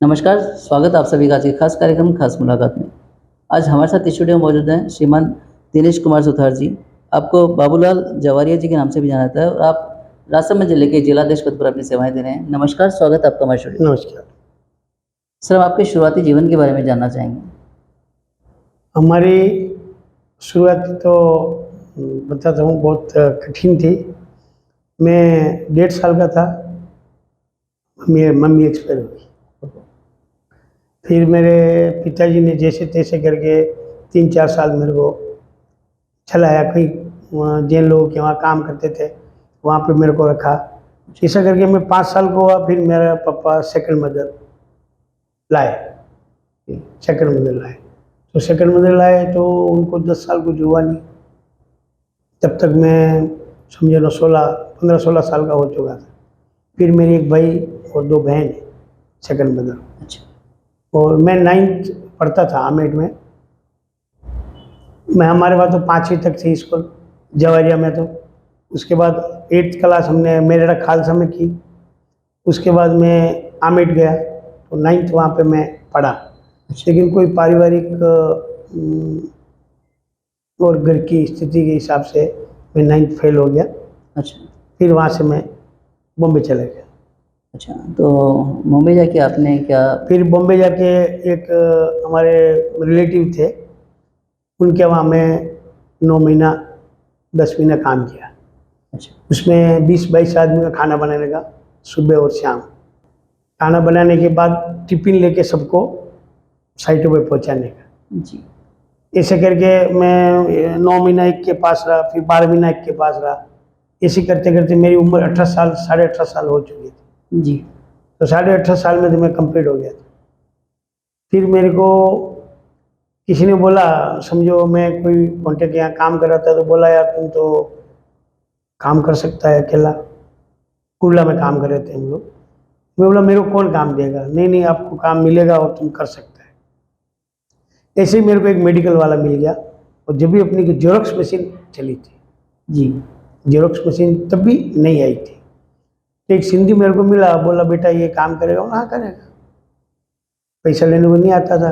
नमस्कार, स्वागत है आप सभी का आज के खास कार्यक्रम खास मुलाकात में। आज हमारे साथ स्टूडियो में मौजूद हैं श्रीमान दिनेश कुमार सुथार जी। आपको बाबूलाल जवारिया जी के नाम से भी जाना जाता है और आप राजसमंद जिले के जिलाधीश पद पर अपनी सेवाएँ दे रहे हैं। नमस्कार, स्वागत है आपका हमारे स्टूडियो में। नमस्कार। सर, हम आपके शुरुआती जीवन के बारे में जानना चाहेंगे। हमारी शुरुआत तो बताता हूँ, बहुत कठिन थी। मैं 1.5 साल का था, मेरी मम्मी एक्सपायर हो गई। फिर मेरे पिताजी ने जैसे तैसे करके 3-4 साल मेरे को चलाया। कहीं जिन लोगों के वहाँ काम करते थे, वहाँ पे मेरे को रखा। ऐसा करके मैं 5 साल को हुआ, फिर मेरा पापा सेकंड मदर लाए। सेकंड मदर लाए तो सेकंड मदर लाए तो उनको 10 साल कुछ हुआ नहीं। तब तक मैं समझो ना 15-16 साल का हो चुका था। फिर मेरी एक भाई और 2 बहन है, सेकंड मदर। अच्छा। और मैं 9th पढ़ता था आमेट में। मैं हमारे वहाँ तो 5वीं तक थी स्कूल जवारिया में। तो उसके बाद 8th क्लास हमने मेरठ खालसा में की। उसके बाद मैं आमेट गया तो 9th वहाँ पे मैं पढ़ा। लेकिन कोई पारिवारिक और घर की स्थिति के हिसाब से मैं 9th फेल हो गया। अच्छा। फिर वहाँ से मैं बॉम्बे चले गया। अच्छा, तो मुंबई जाके आपने क्या? फिर बॉम्बे जाके एक हमारे रिलेटिव थे, उनके वहाँ मैं 9 महीना 10 महीना काम किया। अच्छा। उसमें 20-22 आदमी का खाना बनाने का, सुबह और शाम। खाना बनाने के बाद टिफिन लेके सबको साइटों पे पहुँचाने का। जी। ऐसे करके मैं 9 महीना एक के पास रहा, फिर 12 महीना एक के पास रहा। ऐसे करते करते मेरी उम्र 18 साल, साढ़े 18 साल हो चुकी थी। जी। तो 18.5 साल में तो मैं कंप्लीट हो गया था। फिर मेरे को किसी ने बोला, समझो मैं कोई कॉन्टेक्ट यहाँ काम कर रहा था, तो बोला यार तुम तो काम कर सकता है अकेला। कुर्ला में काम कर रहे थे हम लोग। मैं बोला मेरे को कौन काम देगा? नहीं नहीं, आपको काम मिलेगा और तुम कर सकते हैं। ऐसे ही मेरे को एक मेडिकल वाला मिल गया। और जब भी अपनी जेरोक्स मशीन चली थी, जी। जेरोक्स मशीन तब भी नहीं आई थी। तो एक सिंधी मेरे को मिला, बोला बेटा ये काम करेगा? हाँ करेगा। पैसा लेने को नहीं आता था।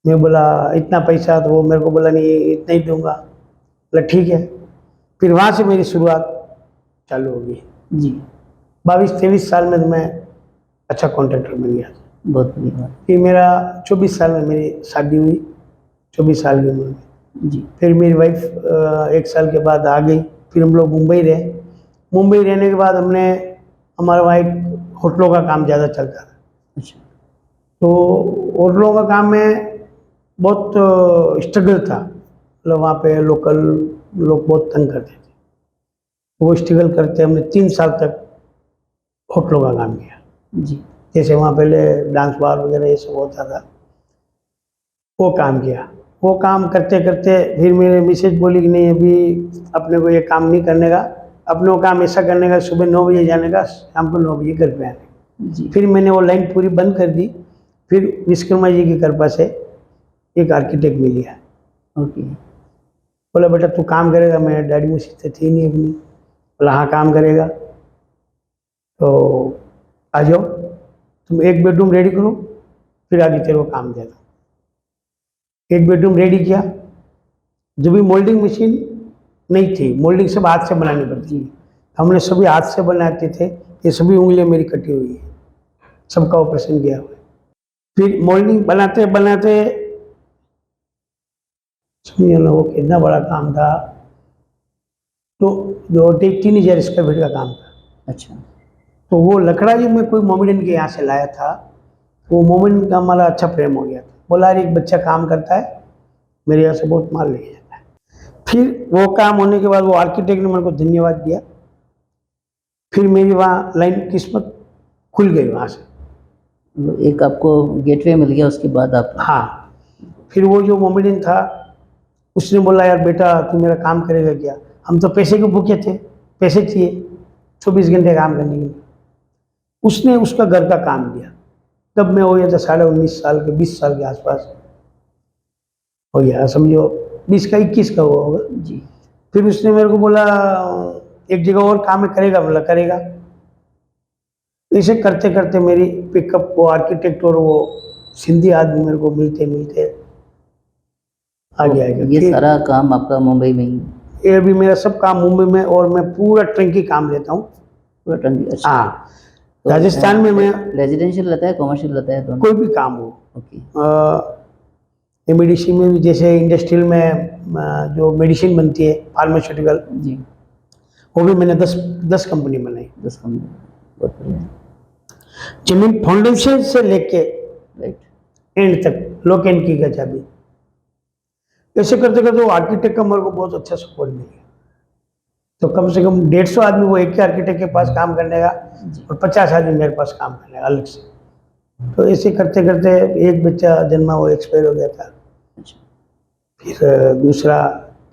मैं बोला इतना पैसा? तो वो मेरे को बोला नहीं इतना ही दूंगा। बोला ठीक है। फिर वहाँ से मेरी शुरुआत चालू हो गई। जी। 22-23 साल में तो मैं अच्छा कॉन्ट्रैक्टर बन गया। बहुत बढ़िया बात। फिर मेरा 24 साल में मेरी शादी हुई, 24 साल की उम्र में। जी। फिर मेरी वाइफ 1 साल के बाद आ गई। फिर हम लोग मुंबई रहे। मुंबई रहने के बाद हमने, हमारा वहाँ एक होटलों का काम ज़्यादा चलता था। अच्छा। तो होटलों का काम में बहुत स्ट्रगल था। मतलब वहाँ पे लोकल लोग बहुत तंग करते थे। वो स्ट्रगल करते हमने 3 साल तक होटलों का काम किया। जी। जैसे वहाँ पहले डांस बार वगैरह ये सब होता था, वो काम किया। वो काम करते करते फिर मेरे मिसेज बोली कि नहीं अभी अपने को ये काम नहीं करने का, अपने को काम ऐसा करने का सुबह 9 बजे जाने का, शाम को 9 बजे घर पे आने का। जी। फिर मैंने वो लाइन पूरी बंद कर दी। फिर विश्वकर्मा जी की कृपा से एक आर्किटेक्ट मिल गया। ओके। बोला बेटा तू काम करेगा? मैं डैडी मुझसे तो थी नहीं अपनी। बोला हाँ काम करेगा। तो आ जाओ, तुम एक बेडरूम रेडी करो, फिर आगे तेरे को काम देना। एक बेडरूम रेडी किया। जब भी मोल्डिंग मशीन नहीं थी, मोल्डिंग सब हाथ से बनानी पड़ती थी। हमने सभी हाथ से बनाते थे। ये सभी उंगलियां मेरी कटी हुई है, सबका ऑपरेशन किया हुआ है। फिर मोल्डिंग बनाते बनाते समझो ना वो कितना बड़ा काम था। तो जो 3,000 स्क्वायर फीट का काम था। अच्छा। तो वो लकड़ा जो मैं कोई मोमेडियन के यहाँ से लाया था, वो मोमेडियन का हमारा अच्छा प्रेम हो गया था। बोला यार एक बच्चा काम करता है, मेरे यहाँ से बहुत माल लेके जाता है। फिर वो काम होने के बाद वो आर्किटेक्ट ने मेरे को धन्यवाद दिया। फिर मेरी वहाँ लाइन किस्मत खुल गई वहाँ से। मतलब एक आपको गेटवे मिल गया उसके बाद आप? हाँ। फिर वो जो मोमेडियन था, उसने बोला यार बेटा तू मेरा काम करेगा क्या? हम तो पैसे के भूखे थे, पैसे चाहिए 24 घंटे काम करने के लिए। उसने उसका घर का काम दिया। तब मैं हो गया था 19.5 साल के, 20 साल के आसपास हो गया, समझो 20 का 21 का हुआ होगा। जी। फिर उसने मेरे को बोला एक जगह और काम है करेगा? बोला करेगा। ऐसे करते करते मेरी पिकअप, वो आर्किटेक्ट और वो सिंधी आदमी मेरे को मिलते मिलते आगे तो आएगा। ये फिर सारा काम आपका मुंबई में ही? ये अभी मेरा सब काम मुंबई में, और मैं पूरा टंकी काम लेता हूँ। पूरा टंकी? अच्छा। हाँ, तो राजस्थान में मैं रेजिडेंशियल रहता है, कमर्शियल रहता है, दोनों? कोई भी काम हो, ओके। एमडीसी में भी, जैसे इंडस्ट्रियल में जो मेडिसिन बनती है फार्मास्यूटिकल, जी। वो भी मैंने 10 कंपनी बनाई। 10 कम? बहुत बढ़िया। जमीन फाउंडेशन से लेके राइट। एंड तक लॉक एंड की का चाबी। ऐसे करते करते वो आर्किटेक्ट का मेरे को बहुत अच्छा सपोर्ट मिल गया। तो कम से कम 150 आदमी वो एक ही आर्किटेक्ट के पास काम करने का, जी। और 50 आदमी मेरे पास काम करने का अलग से। तो ऐसे करते करते एक बच्चा जन्मा, वो एक्सपायर हो गया था। अच्छा। फिर दूसरा,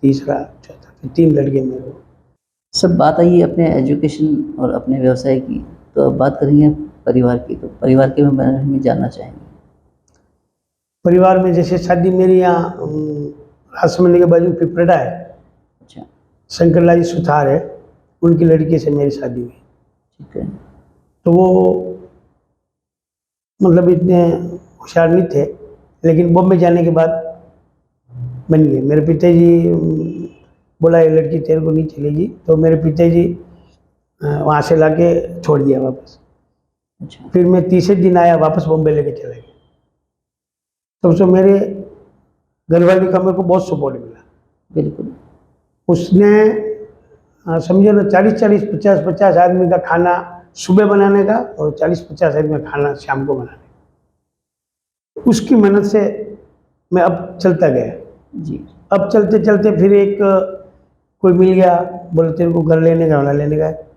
तीसरा, चौथा, फिर 3 लड़के मेरे को। सब बात आई अपने एजुकेशन और अपने व्यवसाय की, तो अब बात करेंगे परिवार की। तो परिवार के बारे में जानना चाहेंगे। परिवार में जैसे शादी मेरी यहाँ राजसमंद के बाजू पिपरडा है, अच्छा। शंकरलाल सुथार है, उनकी लड़की से मेरी शादी हुई। ठीक है। तो वो मतलब इतने होशियार नहीं थे, लेकिन बॉम्बे जाने के बाद बन गए। मेरे पिताजी बोला ये लड़की तेरे को नहीं चलेगी, तो मेरे पिताजी वहाँ से लाके छोड़ दिया वापस। अच्छा। फिर मैं तीसरे दिन आया, वापस बॉम्बे लेके चला गया। तब से मेरे घरवाली का मेरे को बहुत सपोर्ट मिला। बिल्कुल। उसने समझो ना, 40-40, 50-50 आदमी का खाना सुबह बनाने का, और 40-50 आदमी का खाना शाम को बनाने का। उसकी मेहनत से मैं अब चलता गया। जी। अब चलते चलते फिर एक कोई मिल गया, बोले तेरे को घर लेने का होना, लेने का है,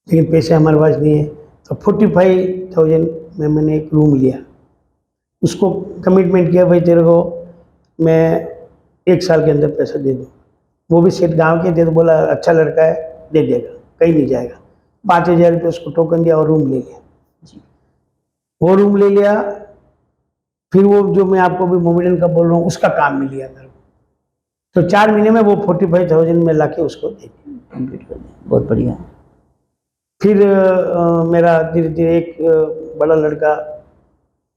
लेकिन पैसे हमारे पास नहीं है। तो 45,000 में मैंने एक रूम लिया। उसको कमिटमेंट किया, भाई तेरे को मैं 1 साल के अंदर पैसा दे दूँ। वो भी सेठ गांव के थे, तो बोला अच्छा लड़का है, दे देगा, कहीं नहीं जाएगा। 5,000 रुपये उसको टोकन दिया और रूम ले लिया। जी। वो रूम ले लिया। फिर वो जो मैं आपको भी मोमेडन का बोल रहा हूँ, उसका काम मिल गया मेरे को। तो 4 महीने में वो 45,000 में लाके उसको दे दिया। कंप्लीट कर दिया, बहुत बढ़िया। फिर मेरा धीरे धीरे एक बड़ा लड़का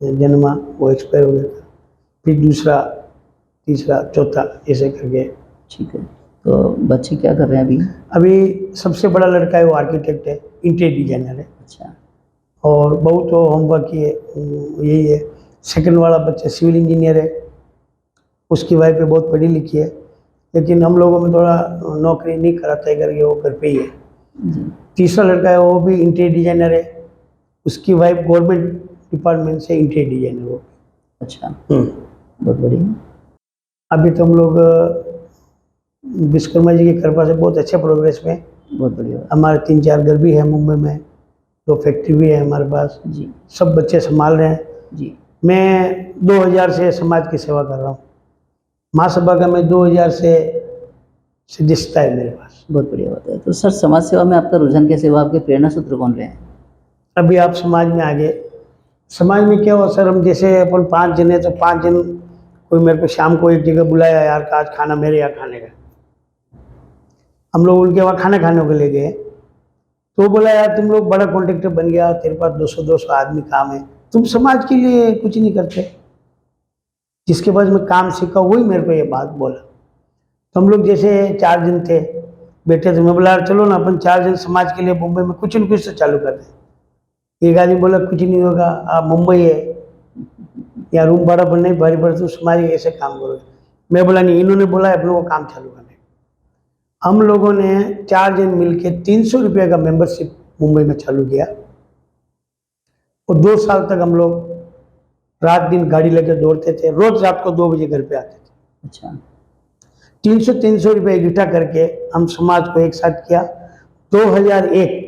जन्मा, वो एक्सपायर हो गया था। फिर दूसरा, तीसरा, चौथा, ऐसे करके। ठीक है। तो बच्चे क्या कर रहे हैं अभी? अभी सबसे बड़ा लड़का है, वो आर्किटेक्ट है, इंटीरियर डिजाइनर है, अच्छा। और बहुत तो होमवर्क की है, यही है। सेकंड वाला बच्चा सिविल इंजीनियर है, उसकी वाइफ है बहुत पढ़ी लिखी है, लेकिन हम लोगों में थोड़ा नौकरी नहीं कराता है करके वो घर पे ही है। जी। तीसरा लड़का है, वो भी इंटीरियर डिजाइनर है, उसकी वाइफ गवर्नमेंट डिपार्टमेंट से इंटीरियर डिजाइनर हो। अच्छा। बहुत बढ़िया। अभी तो हम लोग विश्वकर्मा जी की कृपा से बहुत अच्छे प्रोग्रेस में। बहुत बढ़िया। हमारे 3-4 घर भी है मुंबई में, 2 फैक्ट्री भी है हमारे पास, जी। सब बच्चे संभाल रहे हैं। जी। मैं 2000 से समाज की सेवा कर रहा हूँ। महासभा का मैं 2000 से सदस्यता है मेरे पास। बहुत बढ़िया बात है। तो सर, समाज सेवा में आपका रुझान कैसे हुआ? आपके प्रेरणा सूत्र कौन रहे हैं? अभी आप समाज में आ गए। समाज में क्या हुआ सर, हम जैसे अपन 5 जन है, तो 5 जन, कोई मेरे को शाम को एक जगह बुलाया, यार आज खाना मेरे यहाँ खाने का। हम लोग उनके वहाँ खाना खाने को ले गए। तो वो बोला यार तुम लोग बड़ा कॉन्ट्रैक्टर बन गया, तेरे पास 200-200 आदमी काम है, तुम समाज के लिए कुछ नहीं करते। जिसके पास मैं काम सीखा वही मेरे को ये बात बोला। तो हम लोग जैसे 4 जन थे, बैठे थे, मैं बोला यार चलो ना अपन 4 जन समाज के लिए मुंबई में कुछ न कुछ तो चालू कर दें। एक आदमी बोला कुछ नहीं होगा, आप मुंबई है, या रूम भाड़ा पर नहीं भारी पड़ता, समाज के ऐसे काम करोगे। मैं बोला नहीं, इन्होंने बोला है अपने को काम चालू करने। हम लोगों ने 4 जन मिलके 300 रुपये का मेंबरशिप मुंबई में चालू किया, और 2 साल तक हम लोग रात दिन गाड़ी लेकर दौड़ते थे, रोज रात को 2 बजे घर पे आते थे। अच्छा। 300 रुपये इकट्ठा करके हम समाज को एक साथ किया। 2001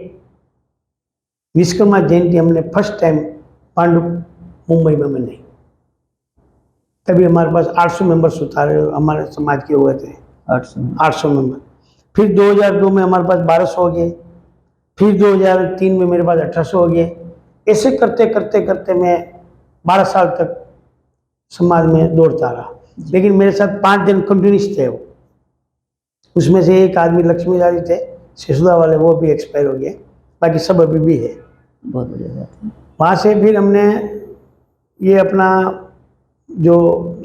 विश्वकर्मा जयंती हमने फर्स्ट टाइम पांडु मुंबई में मनाई। तभी हमारे पास 800 मेंबर्स उतारे हमारे समाज के हुए थे। 800 मेंबर। फिर 2002 में हमारे पास 1200 हो गए। फिर 2003 में मेरे पास 1800 हो गए। ऐसे करते करते करते मैं 12 साल तक समाज में दौड़ता रहा। लेकिन मेरे साथ 5 जन कंटिन्यूस थे। वो उसमें से एक आदमी लक्ष्मी जी थे सिसुदा वाले, वो भी एक्सपायर हो गए, बाकी सब अभी भी है। बहुत बढ़िया बात है। वहाँ से फिर हमने ये अपना जो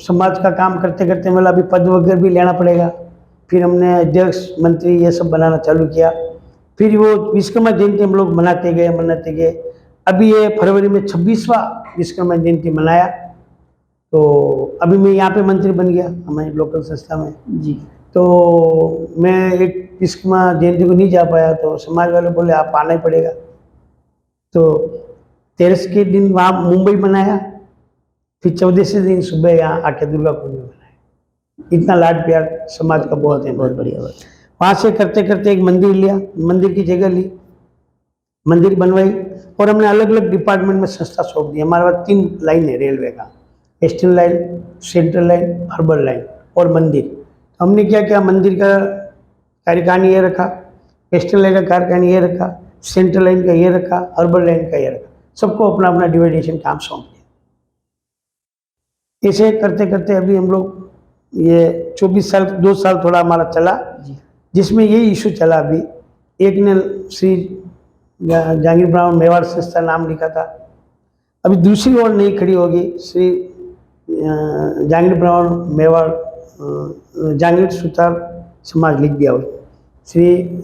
समाज का काम करते करते मतलब अभी पद वगैरह भी लेना पड़ेगा, फिर हमने अध्यक्ष मंत्री ये सब बनाना चालू किया। फिर वो विश्वकर्मा जयंती हम लोग मनाते गए। अभी ये फरवरी में 26वां विश्वकर्मा जयंती मनाया, तो अभी मैं यहाँ पे मंत्री बन गया हमारी लोकल संस्था में। जी। तो मैं एक विश्वकर्मा जयंती को नहीं जा पाया, तो समाज वाले बोले आप आना ही पड़ेगा। तो 13 के दिन वहाँ मुंबई मनाया, फिर 14 दिन सुबह यहाँ आके दुर्गा कुंड में मनाया। इतना लाड प्यार समाज का बहुत है। बहुत बढ़िया बात। वहाँ से करते करते एक मंदिर लिया, मंदिर की जगह ली, मंदिर बनवाई, और हमने अलग अलग डिपार्टमेंट में संस्था सौंप दी। हमारे पास 3 लाइन है रेलवे का, eastern line, central line, urban line और मंदिर। तो हमने क्या किया, मंदिर का कार्यकारिणी ये रखा, ईस्टर्न लाइन का कार्यकारिणी ये रखा, सेंट्रल लाइन का ये रखा, अर्बन लाइन का ये रखा, सबको अपना अपना डिवाइडेशन काम सौंप दिया। ऐसे करते करते अभी हम लोग ये 24 साल, 2 साल थोड़ा हमारा चला, जी। जिसमें यही इशू चला। अभी एक ने श्री जहांगीर ब्राह्मण मेवाड़ संस्था नाम लिखा था, अभी दूसरी ओर नहीं खड़ी होगी, श्री जहांगीर ब्राह्मण मेवाड़ जहांगीर सुतार समाज लिख दिया हुआ, श्री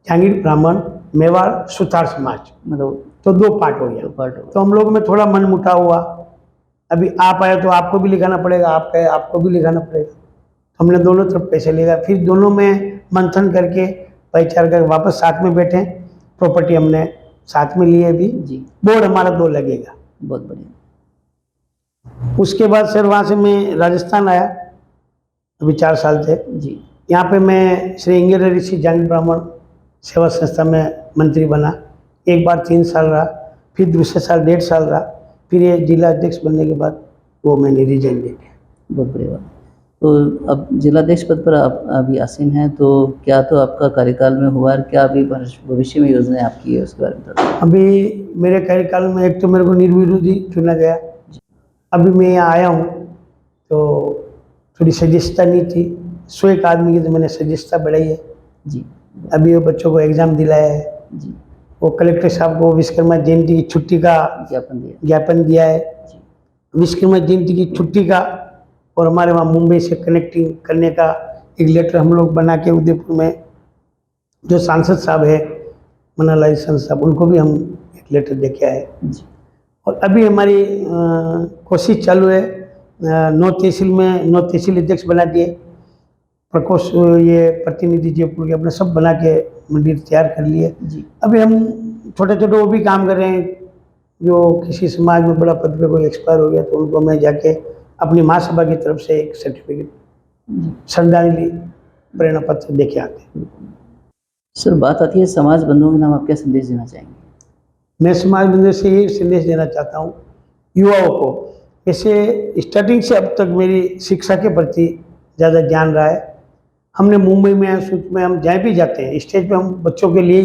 जहांगीर ब्राह्मण मेवाड़ सुतार समाज, मतलब तो 2 पार्ट हो गया। पार्ट होगा। तो हम लोग में थोड़ा मन मुटाव हुआ, अभी आप आए तो आपको भी लिखाना पड़ेगा, आप कहे आपको भी लिखाना पड़ेगा। हमने दोनों तरफ पैसे लिया, फिर दोनों में मंथन करके विचार कर वापस साथ में बैठे, प्रॉपर्टी हमने साथ में लिए भी। जी। बोर्ड हमारा 2 लगेगा। बहुत बढ़िया। उसके बाद सर वहाँ से मैं राजस्थान आया, अभी 4 साल थे। जी। यहाँ पे मैं श्री इंगिर ऋषि जहांगीर ब्राह्मण सेवा संस्था में मंत्री बना। एक बार 3 साल रहा, फिर दूसरे साल 1.5 साल रहा, फिर ये जिला अध्यक्ष बनने के बाद वो मैंने रिजाइन दे दिया। बहुत बढ़िया बात। तो अब जिलाध्यक्ष पद पर आप अभी आसीन हैं, तो क्या तो आपका कार्यकाल में हुआ और क्या अभी भविष्य में योजनाएं आपकी है उसके बारे में बताइए। अभी मेरे कार्यकाल में एक तो मेरे को निर्विरोधी चुना गया। अभी मैं यहाँ आया हूँ तो थोड़ी सदस्यता नहीं थी, 100 आदमी की तो मैंने सदस्यता बढ़ाई है। जी। अभी वो बच्चों को एग्ज़ाम दिलाया है, जी। वो कलेक्टर साहब को विश्वकर्मा जयंती की छुट्टी का ज्ञापन दिया है। जी। विश्वकर्मा जयंती की छुट्टी का और हमारे वहाँ मुंबई से कनेक्टिंग करने का एक लेटर हम लोग बना के उदयपुर में जो सांसद साहब है मनालाल साहब, उनको भी हम एक लेटर दे के आए। जी। और अभी हमारी कोशिश चालू है, 9 तहसील में 9 तहसील अध्यक्ष बना दिए, प्रकोष्ठ ये प्रतिनिधि जयपुर के अपने सब बना के मंदिर तैयार कर लिए। जी। अभी हम छोटे छोटे वो भी काम कर रहे हैं, जो किसी समाज में बड़ा पद पे कोई एक्सपायर हो गया तो उनको मैं जाके अपनी महासभा की तरफ से एक सर्टिफिकेट, श्रद्धांजलि प्रेरणा पत्र दे के आते हैं। सर, बात आती है समाज बंधुओं के नाम आप क्या संदेश देना चाहेंगे? मैं समाज बंधुओं से ये संदेश देना चाहता हूँ युवाओं को, ऐसे स्टार्टिंग से अब तक मेरी शिक्षा के प्रति ज़्यादा ध्यान रहा है। हमने मुंबई में सूट में हम जहाँ भी जाते हैं स्टेज पे हम बच्चों के लिए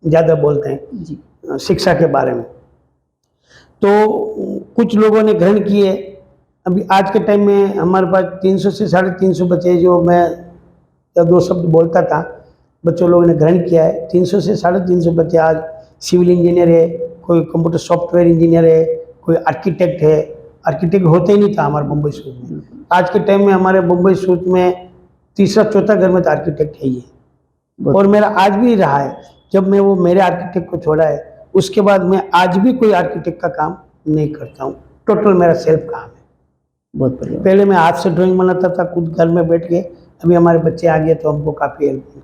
ज़्यादा बोलते हैं जी। शिक्षा के बारे में। तो कुछ लोगों ने ग्रहण किए। अभी आज के टाइम में हमारे पास 300 से 350 बच्चे, जो मैं या 2 शब्द बोलता था, बच्चों लोगों ने ग्रहण किया है। 300 से 350 बच्चे आज सिविल इंजीनियर है, कोई कंप्यूटर सॉफ्टवेयर इंजीनियर है, कोई आर्किटेक्ट है। आर्किटेक्ट होते ही नहीं था हमारे मुंबई सूट में। आज के टाइम में हमारे मुंबई सूट में तीसरा चौथा घर में तो आर्किटेक्ट है ही है। और मेरा आज भी रहा है, जब मैं वो मेरे आर्किटेक्ट को छोड़ा है उसके बाद मैं आज भी कोई आर्किटेक्ट का काम नहीं करता हूँ, टोटल मेरा सेल्फ काम है। बहुत बढ़िया। पहले मैं हाथ से ड्राइंग बनाता था खुद घर में बैठ के, अभी हमारे बच्चे आ गए तो हमको काफ़ी हेल्प मिली।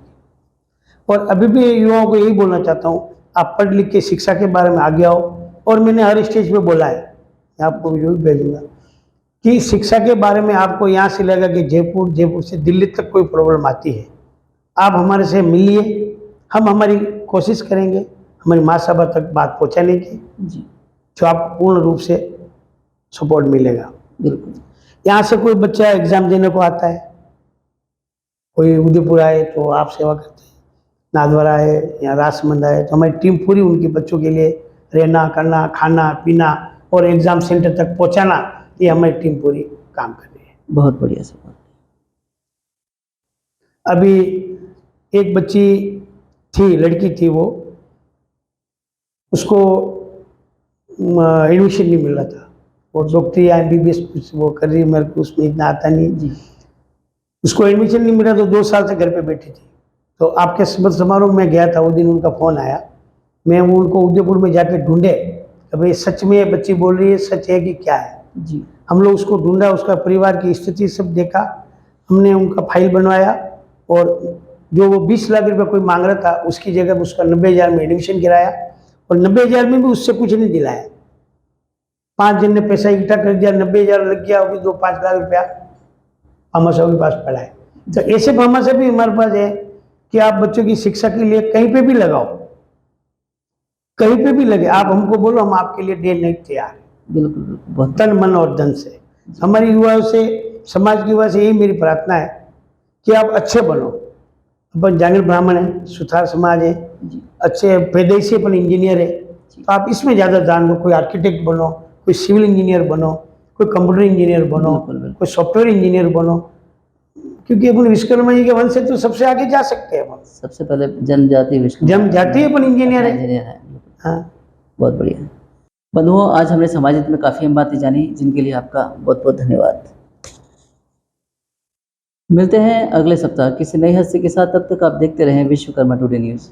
और अभी भी युवाओं को यही बोलना चाहता हूँ, आप पढ़ लिख के शिक्षा के बारे में आगे आओ। और मैंने हर स्टेज पे बोला है, मैं आपको वीडियो भी भेजूंगा, कि शिक्षा के बारे में आपको यहाँ से लगा कि जयपुर से दिल्ली तक कोई प्रॉब्लम आती है, आप हमारे से मिलिए, हम हमारी कोशिश करेंगे हमारी महासभा तक बात पहुँचाने की, जी। जो आपको पूर्ण रूप से सपोर्ट मिलेगा। बिल्कुल। यहाँ से कोई बच्चा एग्ज़ाम देने को आता है, कोई उदयपुर आए तो आप सेवा करते हैं, नाथद्वारा आए या राजसमंद आए तो हमारी टीम पूरी उनके बच्चों के लिए रहना करना खाना पीना और एग्ज़ाम सेंटर तक पहुँचाना, ये हमारी टीम पूरी काम कर रही है। बहुत बढ़िया सर। अभी एक बच्ची थी, लड़की थी, वो उसको एडमिशन नहीं मिल रहा था। वो डॉक्टरी या MBBS वो कर रही है, मेरे को उसमें इतना आता नहीं है। जी उसको एडमिशन नहीं मिला तो 2 साल से घर पे बैठी थी। तो आपके शपथ समारोह में गया था, वो दिन उनका फ़ोन आया। मैं वो उनको उदयपुर में जाके ढूंढे कि भाई सच में ये बच्ची बोल रही है, सच है कि क्या है। जी हम लोग उसको ढूंढा, उसका परिवार की स्थिति सब देखा, हमने उनका फाइल बनवाया और जो वो 20 लाख रुपये कोई मांग रहा था उसकी जगह उसका 90,000 में एडमिशन कराया और 90,000 में भी उससे कुछ नहीं दिलाया। 5 जन ने पैसा इकट्ठा कर दिया, 90,000 लग गया, अभी 2-5 लाख रुपया फार्मा साहब के पास पड़ा है। तो ऐसे फार्मा साहब भी हमारे पास है कि आप बच्चों की शिक्षा के लिए कहीं पे भी लगाओ, कहीं पे भी लगे, आप हमको बोलो, हम आपके लिए देने नहीं तैयार, बिल्कुल बिल्कुल, बहुत तन मन और धन से। हमारी युवाओं से, समाज की युवा से यही मेरी प्रार्थना है कि आप अच्छे बनो। अपन जागीर ब्राह्मण है, सुथार समाज है, जी अच्छे पैदाइशी अपन इंजीनियर है, तो आप इसमें ज़्यादा ध्यान दो। कोई आर्किटेक्ट बनो, कोई सिविल इंजीनियर बनो, कोई कंप्यूटर इंजीनियर बनो, बिल्कुल, बिल्कुल। कोई सॉफ्टवेयर इंजीनियर बनो, क्योंकि अपन विश्वकर्मा जी के वंश से तो सबसे आगे जा सकते हैं अपन। सबसे पहले जनजाति विश्वकर्मा जनजातीय अपन इंजीनियर है। इंजीनियर है, बिल्कुल, हाँ, बहुत बढ़िया। बंधुओं, आज हमने समाज हित में काफ़ी अहम बातें जानी, जिनके लिए आपका बहुत बहुत धन्यवाद। मिलते हैं अगले सप्ताह किसी नई हस्ती के साथ, तब तक आप देखते रहें विश्वकर्मा टुडे न्यूज़।